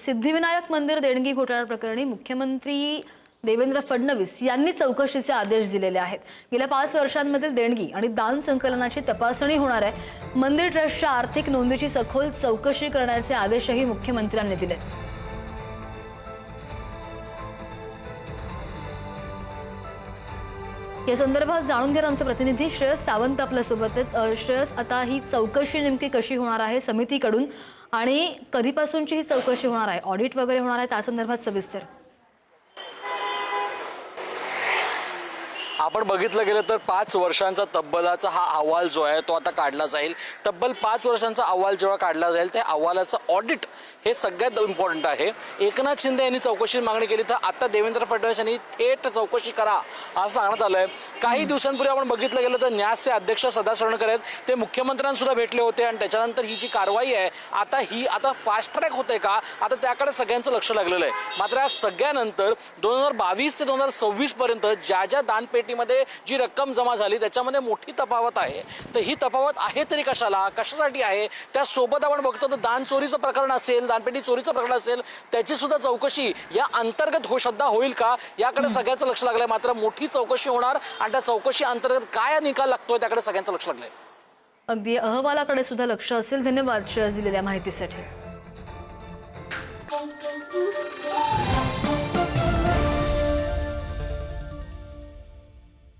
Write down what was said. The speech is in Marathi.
सिद्धिविनायक मंदिर देणगी घोटाळा प्रकरणी मुख्यमंत्री देवेंद्र फडणवीस यांनी चौकशीचे आदेश दिलेले आहेत। गेल्या 5 वर्षांमधील देणगी आणि दान संकलनाची तपासणी होणार आहे। मंदिर ट्रस्टच्या आर्थिक नोंदीची सखोल चौकशी करण्याचे आदेशही मुख्यमंत्र्यांनी दिले। या संदर्भात जाणून घेणार आमचे प्रतिनिधी श्रेयस सावंत आपल्या सोबत आहेत। श्रेयस, आता ही चौकशी नेमकी कशी होणार आहे समितीकडून आणि कधीपासूनची ही चौकशी होणार आहे? ऑडिट वगैरे होणार आहे त्या संदर्भात सविस्तर? आपण बघितलं गेलं तर 5 वर्षांचा तब्बलाचा हा अहवाल जो आहे तो आता काढला जाईल। तब्बल 5 वर्षांचा अहवाल जेव्हा काढला जाईल त्या अहवालाचं ऑडिट हे सगळ्यात इम्पॉर्टंट आहे। एकनाथ शिंदे यांनी चौकशी मागणी केली तर आता देवेंद्र फडणवीस यांनी थेट चौकशी करा असं सांगण्यात आलंय। काही दिवसांपूर्वी आपण बघितलं गेलं तर न्यासचे अध्यक्ष सदा सरणकर आहेत ते मुख्यमंत्र्यांसुद्धा भेटले होते आणि त्याच्यानंतर ही जी कारवाई आहे आता फास्ट ट्रॅक होते का आता त्याकडे सगळ्यांचं लक्ष लागलेलं आहे। मात्र या सगळ्यानंतर 2022 ते 2026 पर्यंत ज्या दानपेटीमध्ये जी रक्कम जमा झाली त्याच्यामध्ये मोठी तफावत आहे। तर ही तफावत आहे तरी कशासाठी आहे? त्यासोबत आपण बघतो तर दान चोरीचं प्रकरण असेल, दानपेटी चोरीचं प्रकरण असेल, त्याची सुद्धा चौकशी या अंतर्गत सध्या होईल का याकडे सगळ्यांचं लक्ष लागलंय। मात्र मोठी चौकशी होणार आणि त्या चौकशी अंतर्गत काय निकाल लागतोय त्याकडे सगळ्यांचं लक्ष लागलंय। अगदी अहवालाकडे सुद्धा लक्ष असेल। धन्यवाद श्रेयस दिलेल्या माहितीसाठी।